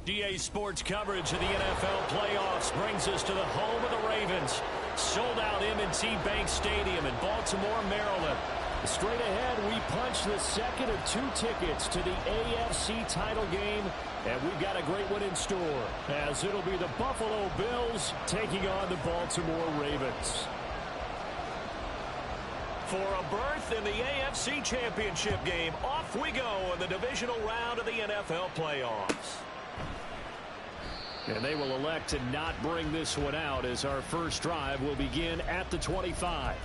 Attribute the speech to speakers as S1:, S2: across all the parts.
S1: GA Sports coverage of the NFL playoffs brings us to the home of the Ravens. Sold out M&T Bank Stadium in Baltimore, Maryland. Straight ahead, we punch the second of two tickets to the AFC title game, and we've got a great one in store, as it'll be the Buffalo Bills taking on the Baltimore Ravens. For a berth in the AFC Championship game, off we go in the divisional round of the NFL playoffs. And they will elect to not bring this one out, as our first drive will begin at the 25.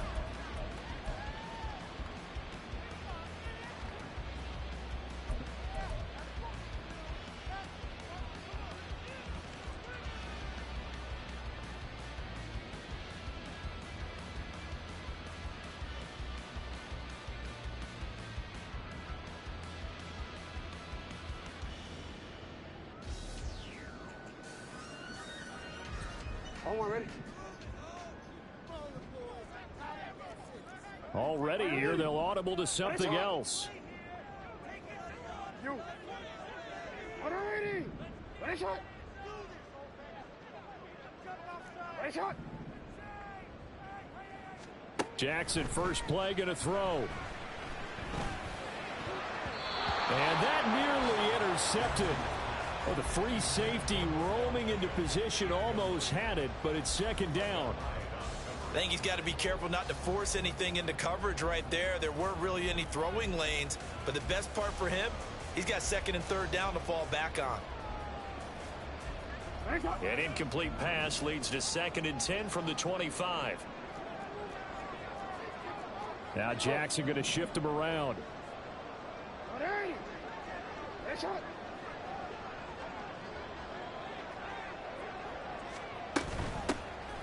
S1: Already here, they'll audible to something else. Jackson, first play, going to throw. And that nearly intercepted. Oh, the free safety roaming into position almost had it, but it's second down.
S2: I think he's got to be careful not to force anything into coverage right there. There weren't really any throwing lanes, but the best part for him, he's got second and third down to fall back on.
S1: An incomplete pass leads to 2nd and 10 from the 25. Now Jackson going to shift him around.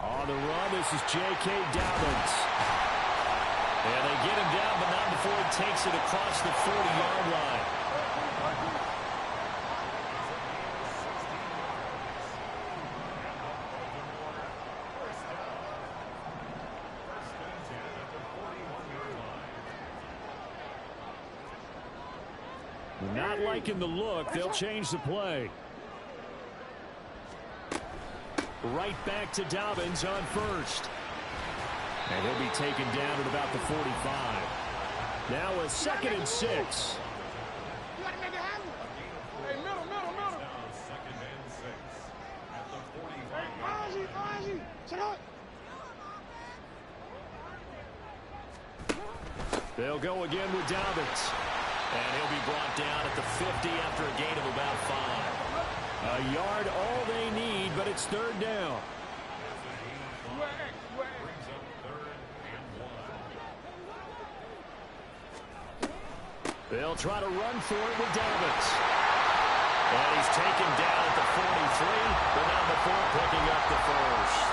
S1: On the run, this is J.K. Dobbins. And they get him down, but not before he takes it across the 40-yard line. Not liking the look, they'll change the play. Right back to Dobbins on first. And he'll be taken down at about the 45. Now a 2nd and 6. They'll go again with Dobbins. And he'll be brought down at the 50 after a gain of about 5. A yard all they need, but it's third down. They'll try to run for it with Dobbins. And he's taken down at the 43, but not before picking up the first.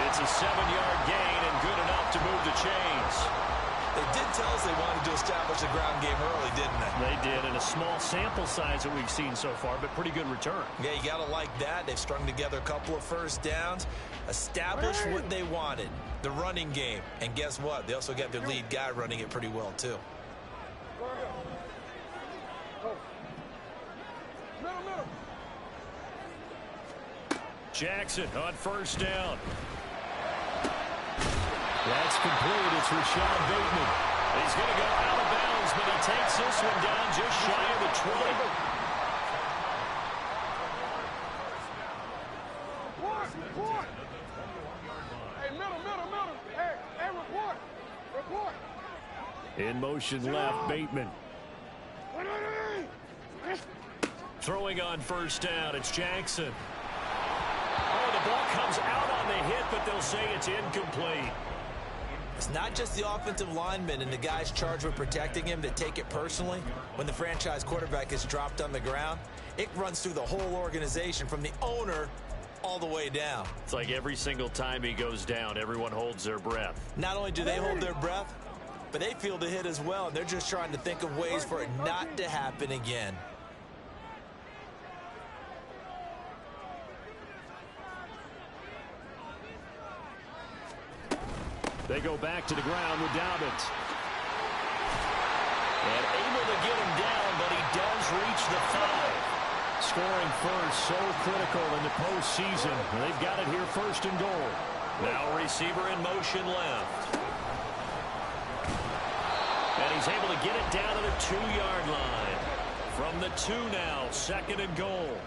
S1: It's a 7-yard gain and good enough to move the chains.
S2: They did tell us they wanted to establish the ground game early, didn't they?
S1: They did, in a small sample size that we've seen so far, but pretty good return.
S2: Yeah, you got to like that. They've strung together a couple of first downs, established what they wanted, the running game. And guess what? They also got their lead guy running it pretty well, too.
S1: Jackson on first down. That's complete. It's Rashad Bateman. He's going to go out of bounds, but he takes this one down just shy of the 20.
S3: Hey, middle. Hey, report.
S1: In motion left, Bateman. Throwing on first down, it's Jackson. Oh, the ball comes out on the hit, but they'll say it's incomplete.
S2: It's not just the offensive linemen and the guys charged with protecting him that take it personally. When the franchise quarterback is dropped on the ground, it runs through the whole organization from the owner all the way down.
S1: It's like every single time he goes down, everyone holds their breath.
S2: Not only do they hold their breath, but they feel the hit as well, and they're just trying to think of ways for it not to happen again.
S1: They go back to the ground with Dobbins. And able to get him down, but he does reach the 5. Scoring first, so critical in the postseason. They've got it here, first and goal. Now receiver in motion left. And he's able to get it down to the 2-yard line. From the 2 now, second and goal.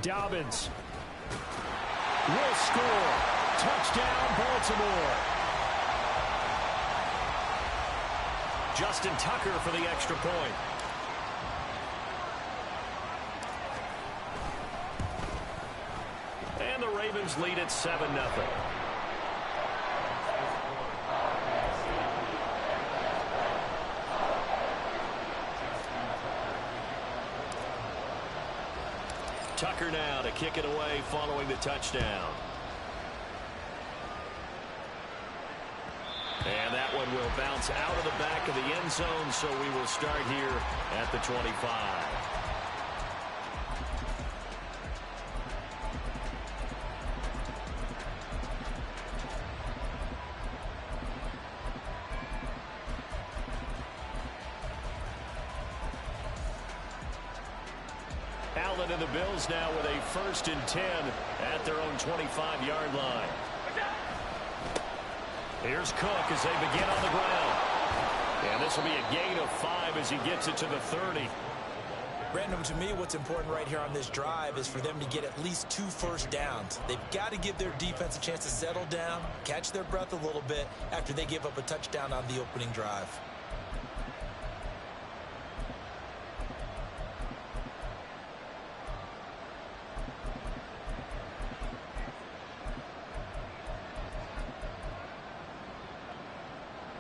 S1: Dobbins will score. Touchdown, Baltimore. Justin Tucker for the extra point. And the Ravens lead at 7-0. Tucker now to kick it away following the touchdown. And that one will bounce out of the back of the end zone, so we will start here at the 25. Allen and the Bills now with a 1st and 10 at their own 25-yard line. Here's Cook as they begin on the ground. And this will be a gain of 5 as he gets it to the 30.
S2: Brandon, to me, what's important right here on this drive is for them to get at least 2 first downs. They've got to give their defense a chance to settle down, catch their breath a little bit after they give up a touchdown on the opening drive.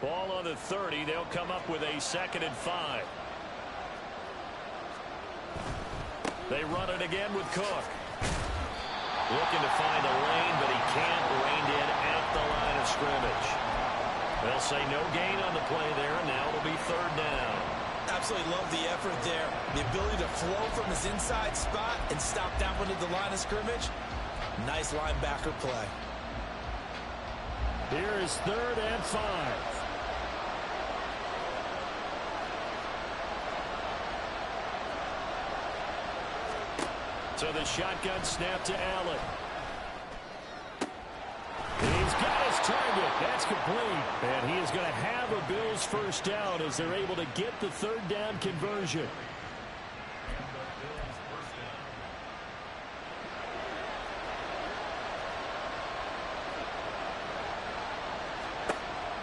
S1: Ball on the 30. They'll come up with a 2nd and 5. They run it again with Cook. Looking to find a lane, but he can't. Reined in at the line of scrimmage. They'll say no gain on the play there, and now it'll be 3rd down.
S2: Absolutely love the effort there. The ability to flow from his inside spot and stop that one at the line of scrimmage. Nice linebacker play.
S1: Here is 3rd and 5. So the shotgun snap to Allen. He's got his target. That's complete. And he is going to have a Bills 1st down as they're able to get the 3rd down conversion.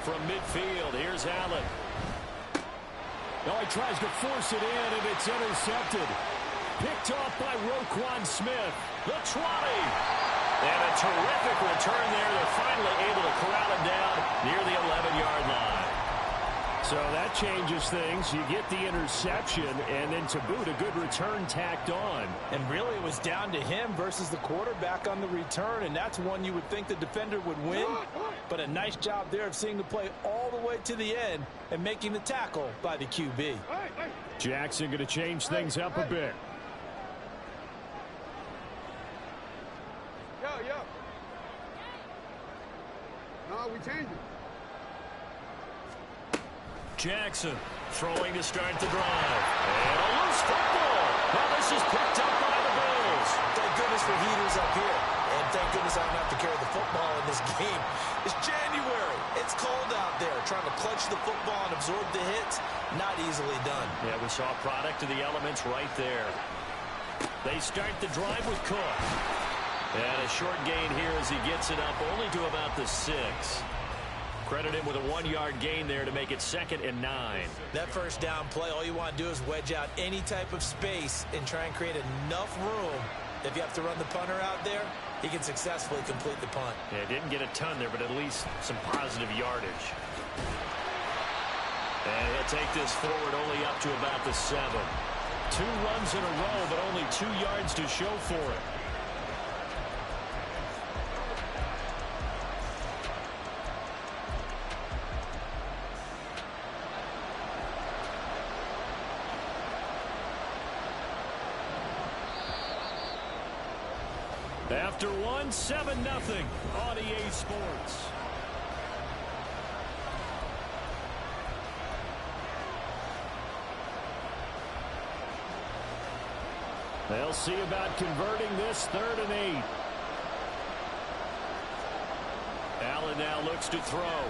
S1: From midfield, here's Allen. Oh, he tries to force it in, and it's intercepted. Picked off by Roquan Smith. The 20. And a terrific return there. They're finally able to corral him down near the 11-yard line. So that changes things. You get the interception, and then to boot, a good return tacked on.
S4: And really, it was down to him versus the quarterback on the return, and that's one you would think the defender would win. But a nice job there of seeing the play all the way to the end and making the tackle by the QB.
S1: Jackson going to change things up a bit.
S3: Yeah. No, we changed it.
S1: Jackson throwing to start the drive. And a loose football. Now this is picked up by the Bills.
S2: Thank goodness for heaters up here. And thank goodness I don't have to carry the football in this game. It's January. It's cold out there. Trying to clutch the football and absorb the hits, not easily done.
S1: Yeah, we saw a product of the elements right there. They start the drive with Cook. And a short gain here as he gets it up only to about the 6. Credit him with a 1-yard gain there to make it 2nd and 9.
S2: That 1st down play, all you want to do is wedge out any type of space and try and create enough room. If you have to run the punter out there, he can successfully complete the punt.
S1: Yeah, didn't get a ton there, but at least some positive yardage. And he'll take this forward only up to about the 7. 2 runs in a row, but only 2 yards to show for it. After one, 7-0 on EA Sports. They'll see about converting this 3rd and 8. Allen now looks to throw.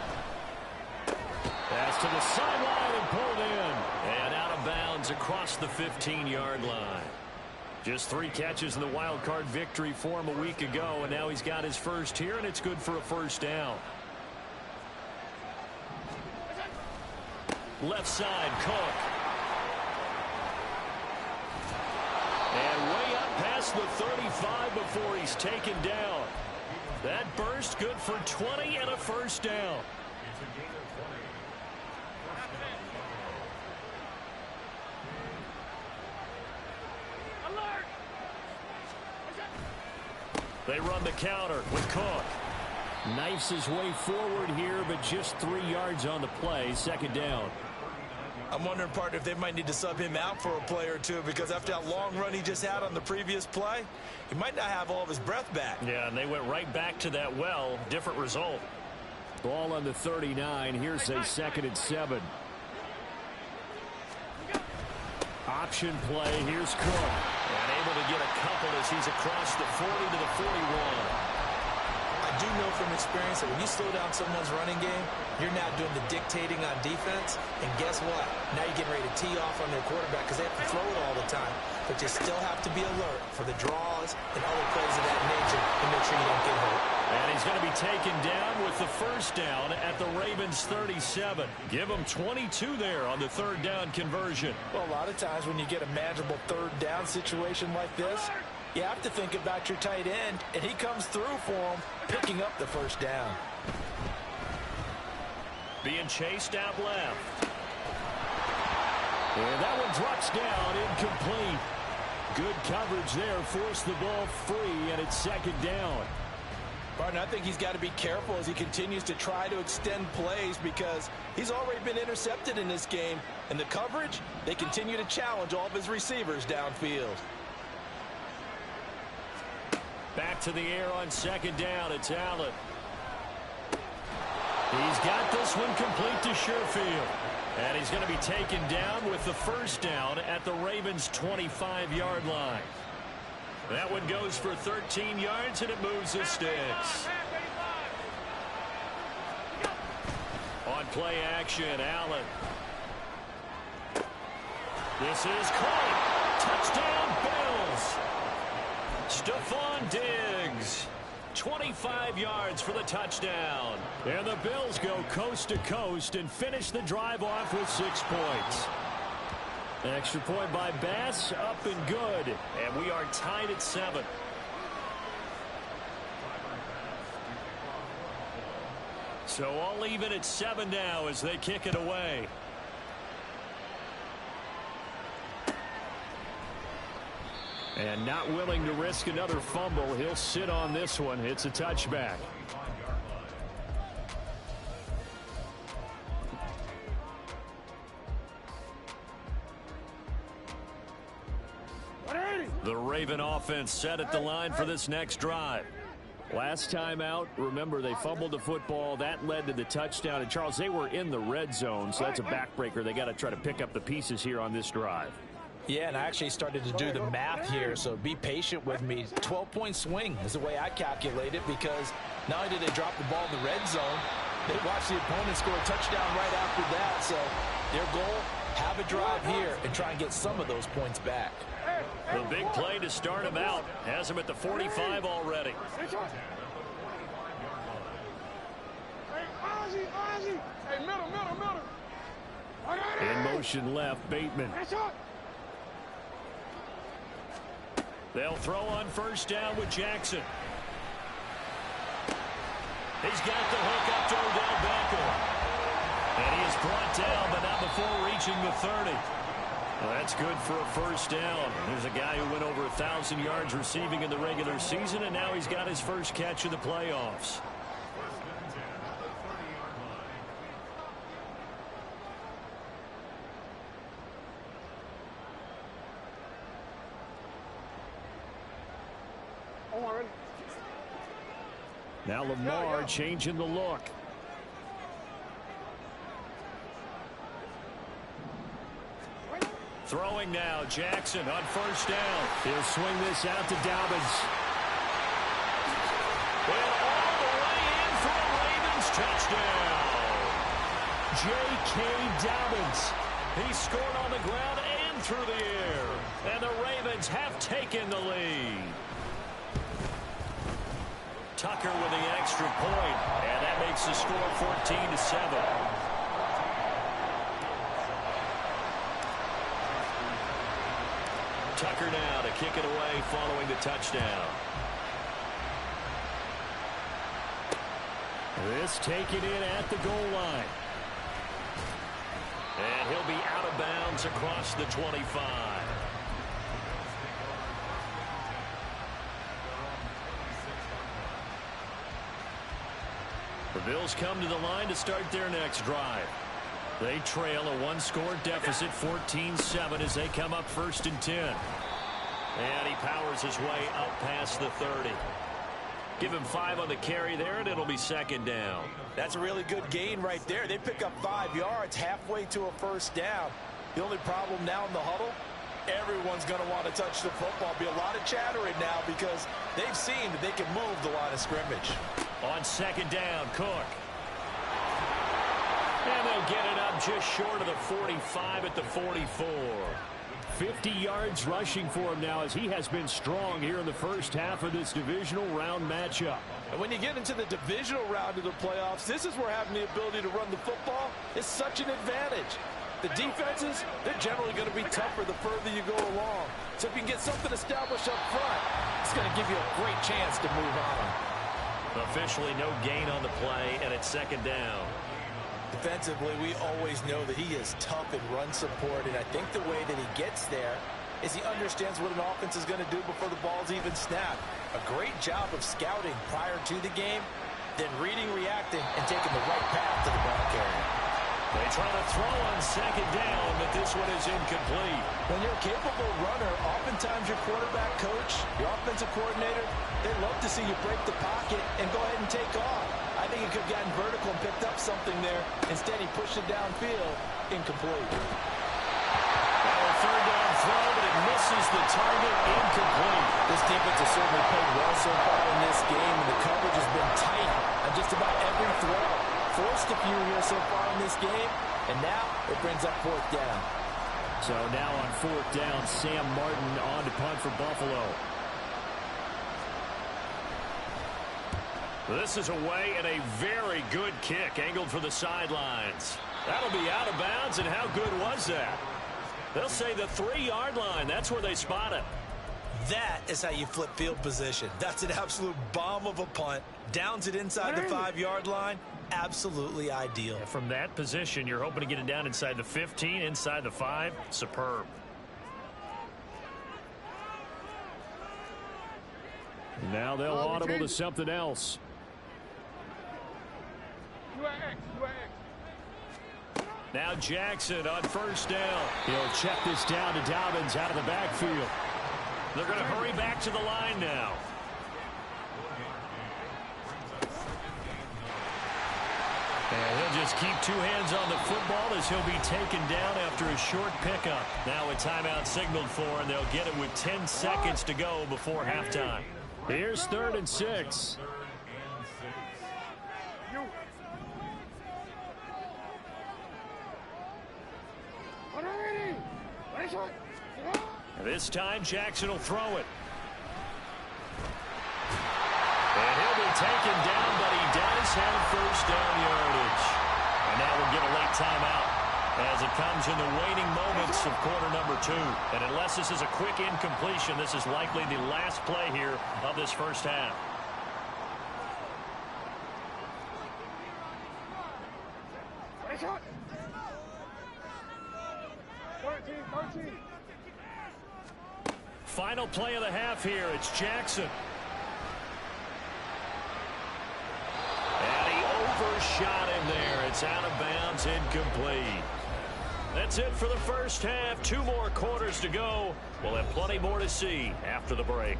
S1: Pass to the sideline and pulled in. And out of bounds across the 15-yard line. Just 3 catches in the wild card victory for him a week ago, and now he's got his first here, and it's good for a first down. Left side, Cook. And way up past the 35 before he's taken down. That burst good for 20 and a first down. They run the counter with Cook. Knifes his way forward here, but just 3 yards on the play. 2nd down.
S2: I'm wondering, partner, if they might need to sub him out for a play or two, because after that long run he just had on the previous play, he might not have all of his breath back.
S1: Yeah, and they went right back to that well. Different result. Ball on the 39. Here's a 2nd and 7. Option play. Here's Cook. And able to get a couple as he's across the 40 to the 41.
S2: I do know from experience that when you slow down someone's running game, you're now doing the dictating on defense. And guess what? Now you're getting ready to tee off on their quarterback because they have to throw it all the time. But you still have to be alert for the draws and other plays of that nature to make sure you don't get hurt.
S1: And he's going to be taken down with the first down at the Ravens 37. Give him 22 there on the 3rd down conversion.
S4: Well, a lot of times when you get a manageable 3rd down situation like this, you have to think about your tight end, and he comes through for him, picking up the first down.
S1: Being chased out left. And that one drops down, incomplete. Good coverage there, forced the ball free, and it's 2nd down.
S4: Barton, I think he's got to be careful as he continues to try to extend plays because he's already been intercepted in this game. And the coverage, they continue to challenge all of his receivers downfield.
S1: Back to the air on 2nd down. It's Allen. He's got this one complete to Sherfield. And he's going to be taken down with the first down at the Ravens' 25-yard line. That one goes for 13 yards, and it moves the sticks. On play action, Allen. This is caught. Touchdown, Bills. Stephon Diggs. 25 yards for the touchdown. And the Bills go coast to coast and finish the drive off with 6 points. An extra point by Bass, up and good. And we are tied at 7. So all even at 7 now as they kick it away. And not willing to risk another fumble. He'll sit on this one. It's a touchback. The Raven offense set at the line for this next drive. Last time out, remember, they fumbled the football. That led to the touchdown. And, Charles, they were in the red zone, so that's a backbreaker. They got to try to pick up the pieces here on this drive.
S4: Yeah, and I actually started to do the math here, so be patient with me. 12-point swing is the way I calculate it because not only did they drop the ball in the red zone, they watched the opponent score a touchdown right after that. So their goal, have a drive here and try and get some of those points back.
S1: The big play to start him out has him at the 45 already. In motion left, Bateman. They'll throw on first down with Jackson. He's got the hook up to Odell Beckham. And he is brought down, but not before reaching the 30. Well, that's good for a first down. There's a guy who went over 1,000 yards receiving in the regular season, and now he's got his first catch of the playoffs. Now Lamar changing the look. Throwing now, Jackson on first down. He'll swing this out to Dobbins. And all the way in for a Ravens touchdown. J.K. Dobbins. He scored on the ground and through the air. And the Ravens have taken the lead. Tucker with the extra point. And that makes the score 14-7. Tucker now to kick it away following the touchdown. This taken in at the goal line. And he'll be out of bounds across the 25. The Bills come to the line to start their next drive. They trail a one-score deficit, 14-7, as they come up 1st and 10. And he powers his way up past the 30. Give him 5 on the carry there, and it'll be 2nd down.
S4: That's a really good gain right there. They pick up 5 yards halfway to a 1st down. The only problem now in the huddle, everyone's going to want to touch the football. Be a lot of chattering now because they've seen that they can move the line of scrimmage.
S1: On 2nd down, Cook. And they'll get it up just short of the 45 at the 44. 50 yards rushing for him now as he has been strong here in the first half of this divisional round matchup.
S4: And when you get into the divisional round of the playoffs, this is where having the ability to run the football is such an advantage. The defenses, they're generally going to be tougher the further you go along. So if you can get something established up front, it's going to give you a great chance to move on.
S1: Officially no gain on the play, and it's 2nd down.
S4: Defensively, we always know that he is tough in run support, and I think the way that he gets there is he understands what an offense is going to do before the ball's even snapped. A great job of scouting prior to the game, then reading, reacting, and taking the right path to the ball carrier.
S1: They try to throw on 2nd down, but this one is incomplete.
S4: When you're a capable runner, oftentimes your quarterback coach, your offensive coordinator, they love to see you break the pocket and go ahead and take off. I think he could have gotten vertical and picked up something there. Instead, he pushed it downfield. Incomplete.
S1: Now a 3rd down throw, but it misses the target. Incomplete.
S4: This defense has certainly played well so far in this game, and the coverage has been tight on just about every throw. Forced a few here so far in this game, and now it brings up 4th down.
S1: So now on 4th down, Sam Martin on to punt for Buffalo. This is away and a very good kick angled for the sidelines. That'll be out of bounds, and how good was that? They'll say the 3-yard line. That's where they spot it.
S4: That is how you flip field position. That's an absolute bomb of a punt. Downs it inside the 5-yard line. Absolutely ideal.
S1: From that position, you're hoping to get it down inside the 15, inside the 5. Superb. Now they'll audible to something else. Now Jackson on 1st down. He'll check this down to Dobbins out of the backfield. They're going to hurry back to the line now. And he'll just keep 2 hands on the football as he'll be taken down after a short pickup. Now a timeout signaled for, and they'll get it with 10 seconds to go before halftime. Here's 3rd and 6. This time Jackson will throw it. And he'll be taken down, but he does have 1st down yardage. And now we'll get a late timeout as it comes in the waning moments of quarter number 2. And unless this is a quick incompletion, this is likely the last play here of this first half. Final play of the half here. It's Jackson. And he overshot him there. It's out of bounds, incomplete. That's it for the first half. 2 more quarters to go. We'll have plenty more to see after the break.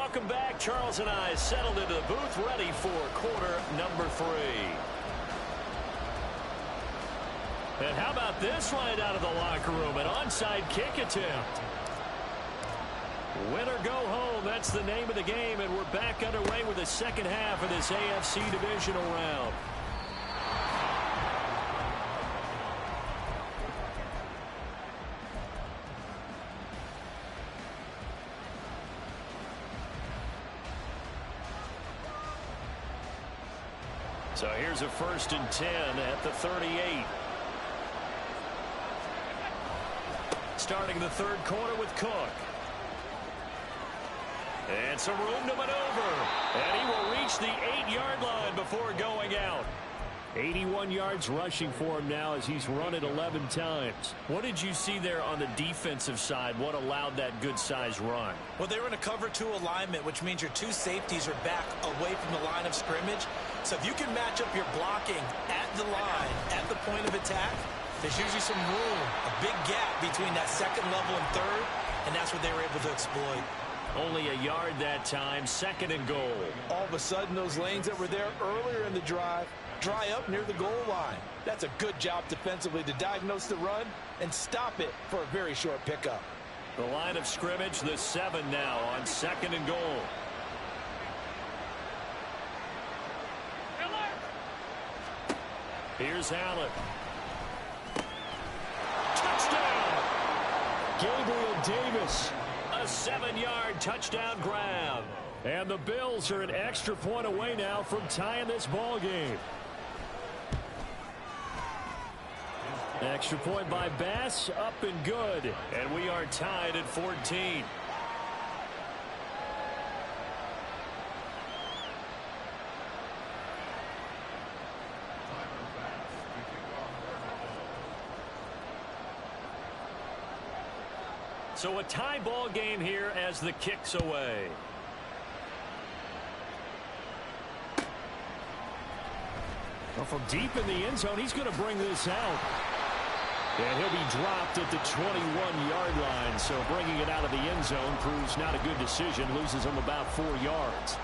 S1: Welcome back. Charles and I settled into the booth, ready for quarter number 3. And how about this right out of the locker room? An onside kick attempt. Win or go home, that's the name of the game, and we're back underway with the second half of this AFC Divisional Round. So here's a 1st and 10 at the 38. Starting the third quarter with Cook. And some room to maneuver. And he will reach the 8-yard line before going out. 81 yards rushing for him now as he's run it 11 times. What did you see there on the defensive side? What allowed that good-sized run?
S2: Well, they were in a cover 2 alignment, which means your 2 safeties are back away from the line of scrimmage. So if you can match up your blocking at the line, at the point of attack, there's usually some room, a big gap between that second level and third, and that's what they were able to exploit.
S1: Only a yard that time, 2nd and goal.
S4: All of a sudden, those lanes that were there earlier in the drive dry up near the goal line. That's a good job defensively to diagnose the run and stop it for a very short pickup.
S1: The line of scrimmage, the 7 now on 2nd and goal. Here's Allen. Touchdown! Gabriel Davis. A 7-yard touchdown grab. And the Bills are an extra point away now from tying this ball game. Extra point by Bass, up and good. And we are tied at 14. So a tie ball game here as the kick's away. Well, from deep in the end zone, he's going to bring this out. And he'll be dropped at the 21-yard line. So bringing it out of the end zone proves not a good decision. Loses him about 4 yards.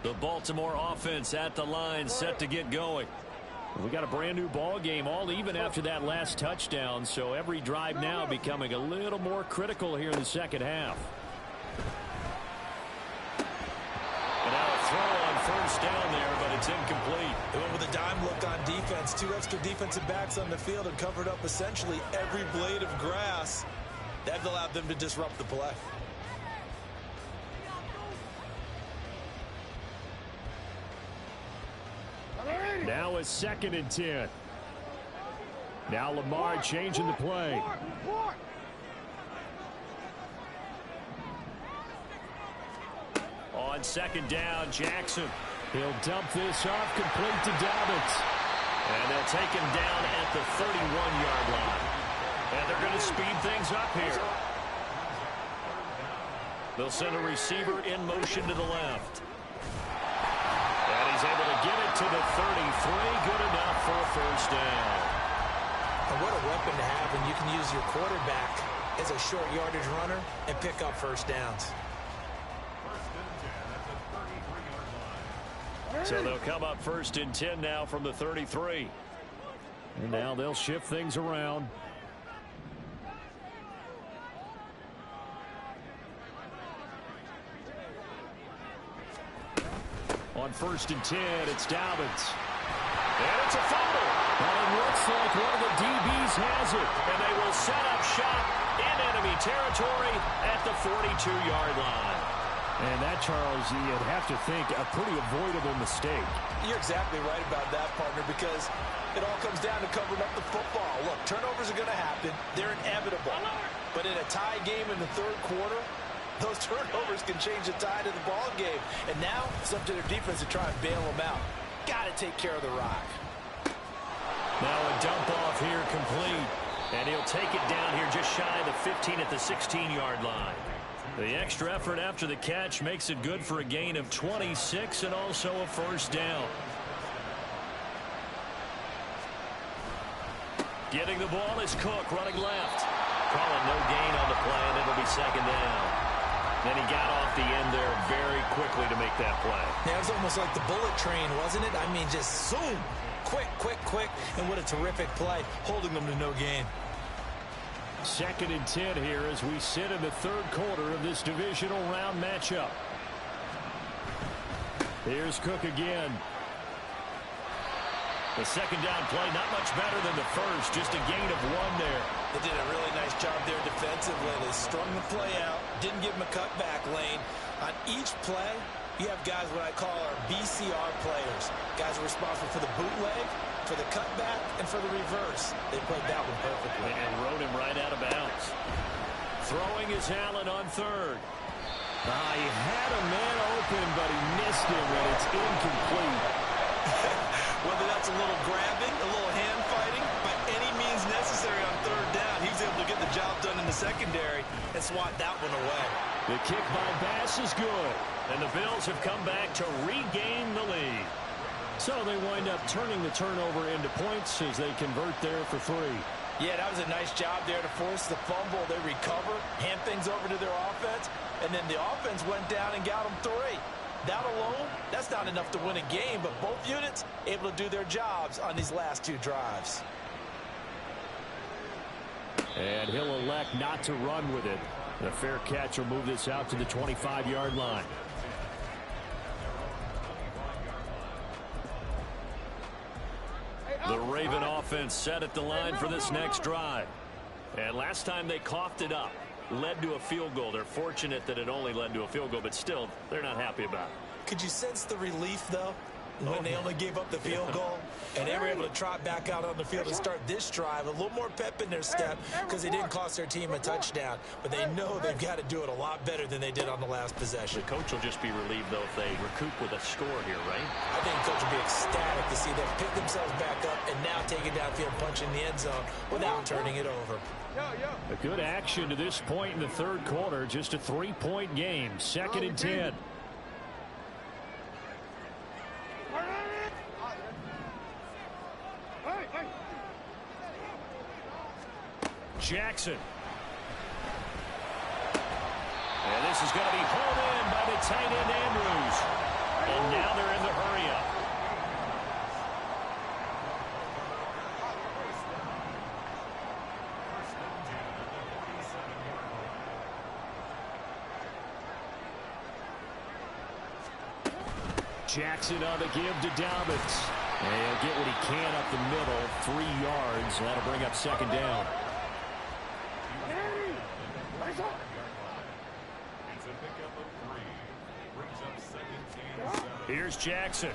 S1: The Baltimore offense at the line, set to get going. We got a brand new ball game, all even after that last touchdown. So every drive now becoming a little more critical here in the second half. And now a throw on 1st down there, but it's incomplete.
S2: They went with a dime look on defense. 2 extra defensive backs on the field and covered up essentially every blade of grass. That allowed them to disrupt the play.
S1: Now a 2nd and 10. Now Lamar changing the play. On 2nd down, Jackson. He'll dump this off, complete to Dobbins. And they'll take him down at the 31-yard line. And they're going to speed things up here. They'll send a receiver in motion to the left. And he's able to get it to the 33. Good enough for a 1st down.
S2: And what a weapon to have when you can use your quarterback as a short yardage runner and pick up 1st downs.
S1: So they'll come up 1st and 10 now from the 33. And now they'll shift things around. On 1st and 10, it's Dobbins. And it's a fumble. But it looks like one of the DBs has it. And they will set up shop in enemy territory at the 42-yard line. And that, Charles, you'd have to think a pretty avoidable mistake.
S4: You're exactly right about that, partner, because it all comes down to covering up the football. Look, turnovers are going to happen. They're inevitable. But in a tie game in the third quarter, those turnovers can change the tide of the ball game. And now it's up to their defense to try and bail them out. Got to take care of the rock.
S1: Now a dump off here complete. And he'll take it down here just shy of the 15 at the 16-yard line. The extra effort after the catch makes it good for a gain of 26 and also a 1st down. Getting the ball is Cook running left. Calling no gain on the play, and it'll be second down. Then he got off the end there very quickly to make that play.
S2: Yeah, it was almost like the bullet train, wasn't it? I mean, just zoom. Quick, quick, quick. And what a terrific play, holding them to no gain.
S1: Second and 10 here as we sit in the third quarter of this divisional round matchup. Here's Cook again. The second down play, not much better than the first, just a gain of 1 there.
S2: They did a really nice job there defensively. They strung the play out, didn't give him a cutback lane. On each play, you have guys what I call our BCR players. Guys are responsible for the bootleg, for the cutback, and for the reverse. They played that one perfectly.
S1: And rode him right out of bounds. Throwing is Allen on third. He had a man open, but he missed him, and it's incomplete.
S2: Whether that's a little grabbing, a little hand fighting, by any means necessary on third down, he was able to get the job done in the secondary and swat that one away.
S1: The kick by Bass is good, and the Bills have come back to regain the lead. So they wind up turning the turnover into points as they convert there for 3.
S4: Yeah, that was a nice job there to force the fumble. They recover, hand things over to their offense, and then the offense went down and got them 3. That alone, that's not enough to win a game, but both units able to do their jobs on these last 2 drives.
S1: And he'll elect not to run with it. The fair catch will move this out to the 25-yard line. The Raven offense set at the line for this next drive. And last time they coughed it up, led to a field goal. They're fortunate that it only led to a field goal, but still, they're not happy about it.
S2: Could you sense the relief, though, when they only gave up the field goal? And they were able to trot back out on the field and start this drive. A little more pep in their step because they didn't cost their team a touchdown. But they know they've got to do it a lot better than they did on the last possession.
S1: The coach will just be relieved, though, if they recoup with a score here, right?
S2: I think the coach will be ecstatic to see them pick themselves back up and now take it downfield, punch in the end zone without turning it over.
S1: A good action to this point in the third quarter. Just a 3-point game. Second and 10. Jackson. And this is going to be hauled in by the tight end Andrews. And now they're in the hurry-up. Jackson on the give to Dobbins. And he'll get what he can up the middle. 3 yards. That'll bring up second down. Here's Jackson.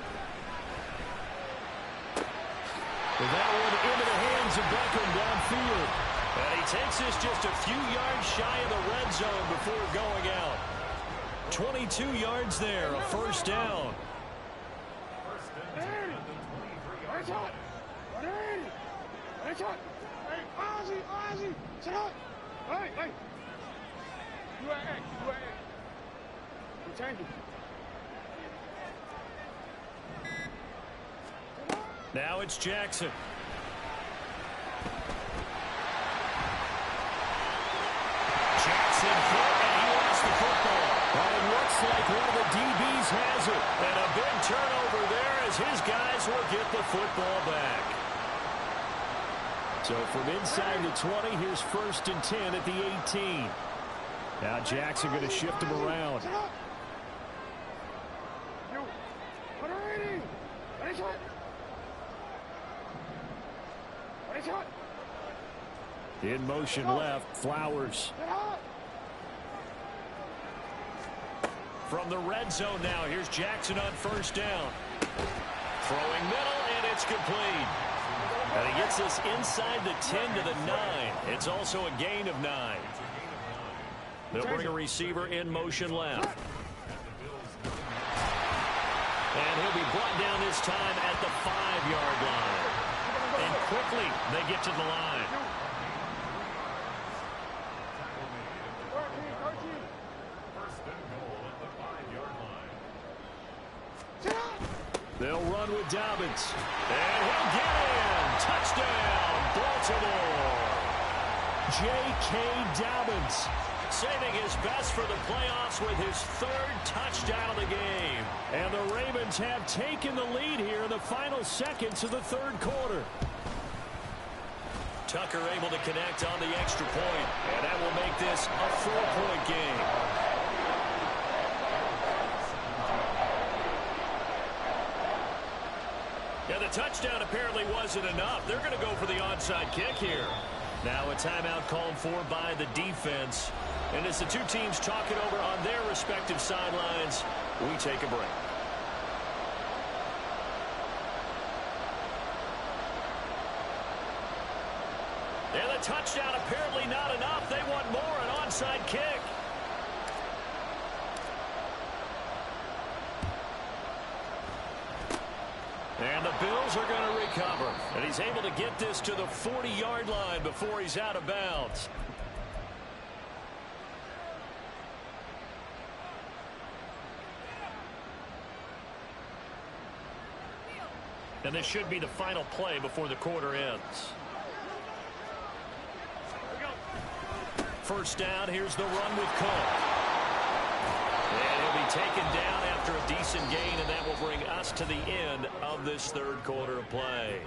S1: With that one into the hands of Beckham downfield. And he takes this just a few yards shy of the red zone before going out. 22 yards there, a first down. Now it's Jackson. Jackson hit, and he lost the football. But it looks like one of the DBs has it. And a big turnover there as his guys will get the football back. So from inside the 20, here's first and 10 at the 18. Now Jackson going to shift him around. In motion left, Flowers. From the red zone now, here's Jackson on first down. Throwing middle, and it's complete. And he gets this inside the 10 to the 9. It's also a gain of 9. They'll bring a receiver in motion left. And he'll be brought down this time at the 5-yard line. And quickly, they get to the line. They'll run with Dobbins. And he'll get in. Touchdown, Baltimore. J.K. Dobbins saving his best for the playoffs with his third touchdown of the game. And the Ravens have taken the lead here in the final seconds of the third quarter. Tucker able to connect on the extra point, and that will make this a 4-point game. Yeah, the touchdown apparently wasn't enough. They're going to go for the onside kick here. Now a timeout called for by the defense. And as the two teams talk it over on their respective sidelines, we take a break. And the touchdown apparently not enough. They want more, an onside kick. And the Bills are going to recover. And he's able to get this to the 40-yard line before he's out of bounds. And this should be the final play before the quarter ends. First down, here's the run with Cook. And he'll be taken down after a decent gain, and that will bring us to the end of this third quarter of play.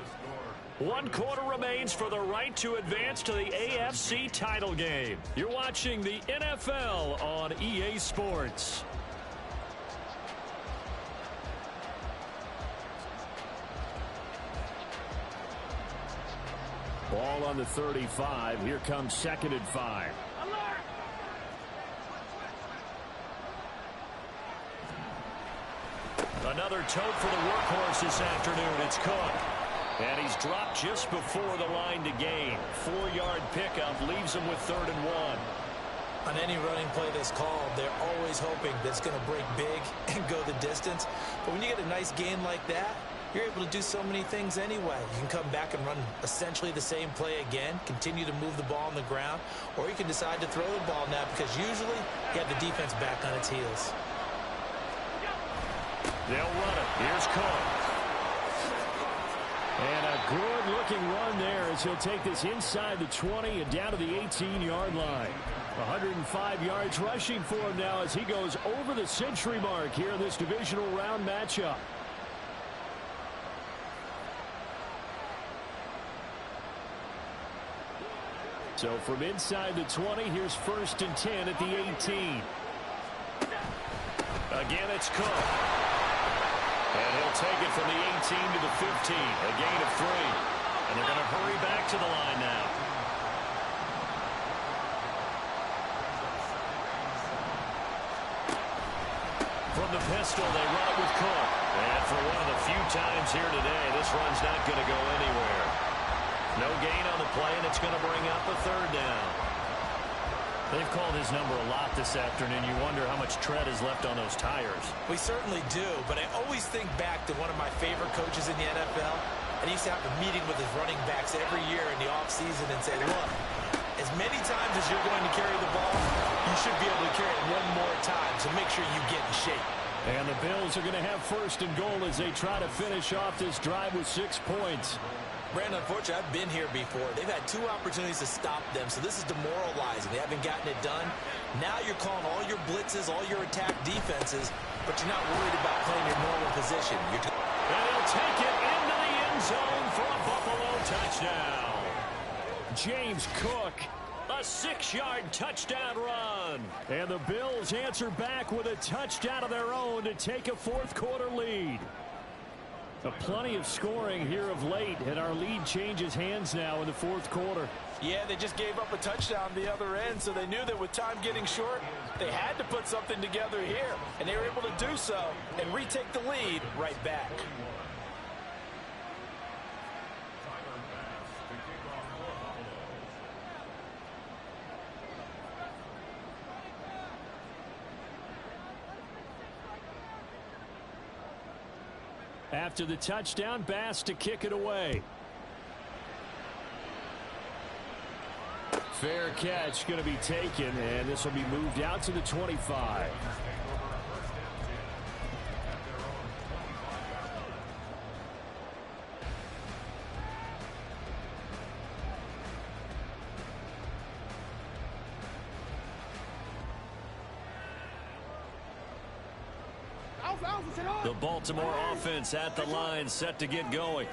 S1: 1 quarter remains for the right to advance to the AFC title game. You're watching the NFL on EA Sports. Ball on the 35. Here comes 2nd and 5. Another tote for the workhorse this afternoon. It's Cook. And he's dropped just before the line to gain. 4-yard pickup leaves him with 3rd and 1.
S2: On any running play that's called, they're always hoping that it's going to break big and go the distance. But when you get a nice gain like that, you're able to do so many things anyway. You can come back and run essentially the same play again, continue to move the ball on the ground, or you can decide to throw the ball now because usually you have the defense back on its heels.
S1: They'll run it. Here's Cook. And a good-looking run there as he'll take this inside the 20 and down to the 18-yard line. 105 yards rushing for him now as he goes over the century mark here in this divisional round matchup. So from inside the 20, here's 1st and 10 at the 18. Again, it's Cook. And he'll take it from the 18 to the 15. A gain of 3. And they're going to hurry back to the line now. From the pistol, they run it with Cook. And for one of the few times here today, this run's not going to go anywhere. No gain on the play, and it's going to bring up a 3rd down. They've called his number a lot this afternoon. You wonder how much tread is left on those tires.
S2: We certainly do, but I always think back to one of my favorite coaches in the NFL, and he used to have a meeting with his running backs every year in the offseason and say, look, as many times as you're going to carry the ball, you should be able to carry it one more time, so make sure you get in shape.
S1: And the Bills are going to have 1st and goal as they try to finish off this drive with 6 points.
S2: Brandon, unfortunately, I've been here before. They've had 2 opportunities to stop them, so this is demoralizing. They haven't gotten it done. Now you're calling all your blitzes, all your attack defenses, but you're not worried about playing your normal position.
S1: And he'll take it into the end zone for a Buffalo touchdown. James Cook, a 6-yard touchdown run. And the Bills answer back with a touchdown of their own to take a 4th quarter lead. Plenty of scoring here of late, and our lead changes hands now in the 4th quarter.
S4: Yeah, they just gave up a touchdown the other end, so they knew that with time getting short, they had to put something together here, and they were able to do so and retake the lead right back.
S1: After the touchdown, Bass to kick it away. Fair catch going to be taken, and this will be moved out to the 25. The Baltimore offense at the line, set to get going.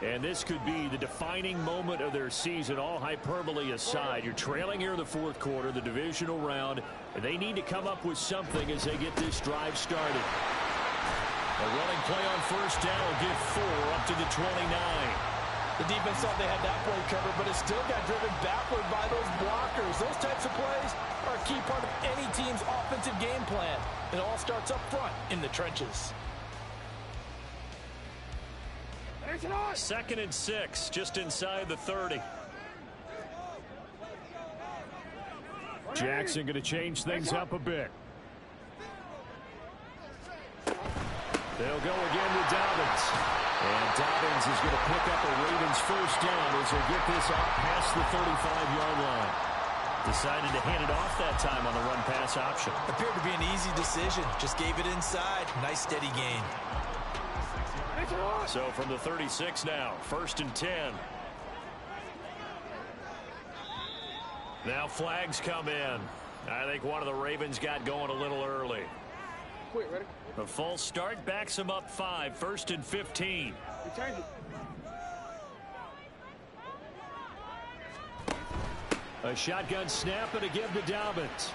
S1: And this could be the defining moment of their season, all hyperbole aside. You're trailing here in the fourth quarter, the divisional round, and they need to come up with something as they get this drive started. A running play on first down will give 4 up to the 29.
S4: The defense thought they had that play covered, but it still got driven backward by those blockers. Those types of plays are a key part of any team's offensive game plan. It all starts up front in the trenches.
S1: 2nd and 6, just inside the 30. Jackson going to change things up a bit. They'll go again with Dobbins. And Dobbins is going to pick up a Ravens first down as they get this out past the 35-yard line. Decided to hand it off that time on the run-pass option.
S2: Appeared to be an easy decision. Just gave it inside. Nice steady gain.
S1: So from the 36 now, 1st and 10. Now flags come in. I think one of the Ravens got going a little early.
S3: Quick, ready?
S1: A false start backs them up 5, 1st and 15. A shotgun snap and a give to Dobbins.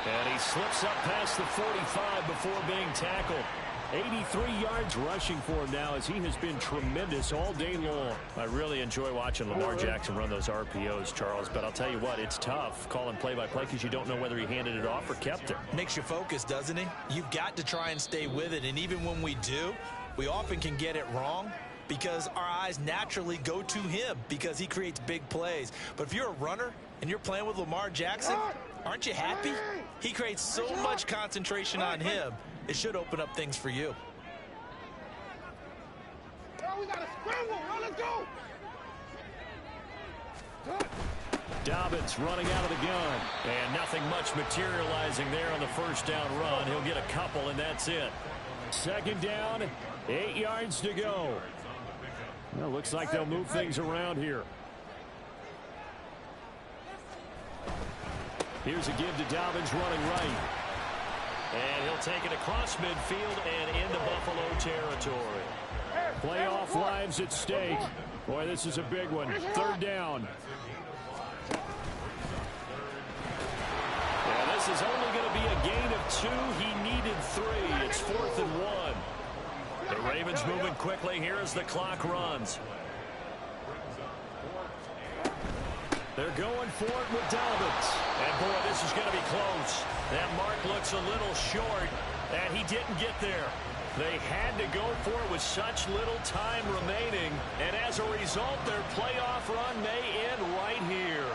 S1: And he slips up past the 45 before being tackled. 83 yards rushing for him now as he has been tremendous all day long. I really enjoy watching Lamar Jackson run those RPOs, Charles, but I'll tell you what, it's tough calling play-by-play because you don't know whether he handed it off or kept it.
S2: Makes you focus, doesn't he? You've got to try and stay with it, and even when we do, we often can get it wrong because our eyes naturally go to him because he creates big plays. But if you're a runner and you're playing with Lamar Jackson, aren't you happy? He creates so much concentration on him. It should open up things for you.
S3: We got to scramble, bro. Let's go.
S1: Dobbins running out of the gun. And nothing much materializing there on the first down run. He'll get a couple, and that's it. 2nd down, 8 yards to go. Well, looks like they'll move things around here. Here's a give to Dobbins running right. And he'll take it across midfield and into Buffalo territory. Playoff lives at stake. Boy, this is a big one. 3rd down. And this is only going to be a gain of 2. He needed 3. It's 4th and 1. The Ravens moving quickly here as the clock runs. They're going for it with Dobbins. And, boy, this is going to be close. That mark looks a little short, and he didn't get there. They had to go for it with such little time remaining, and as a result, their playoff run may end right here.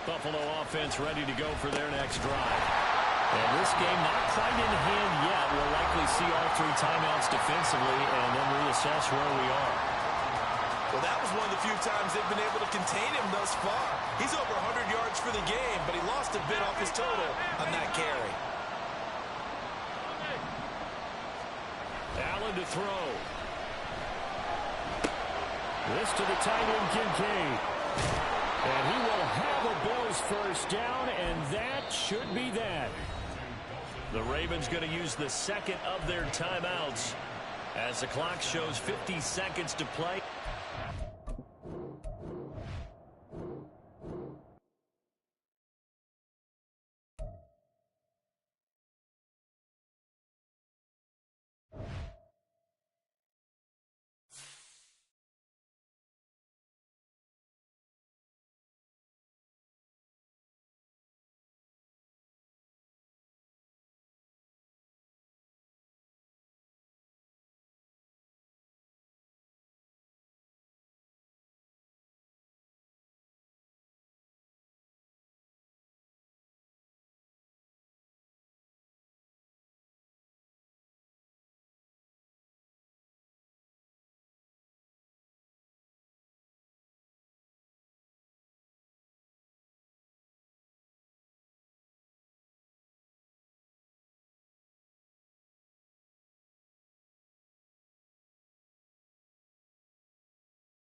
S1: Buffalo offense ready to go for their next drive. And this game not quite in hand yet. We'll likely see all 3 timeouts defensively and then reassess where we are.
S2: Well, that was one of the few times they've been able to contain him thus far. He's over 100 yards for the game, but he lost a bit off his total on that carry.
S1: Allen to throw. This to the tight end, Kincaid. And he will have a Bills first down, and that should be that. The Ravens going to use the 2nd of their timeouts as the clock shows 50 seconds to play.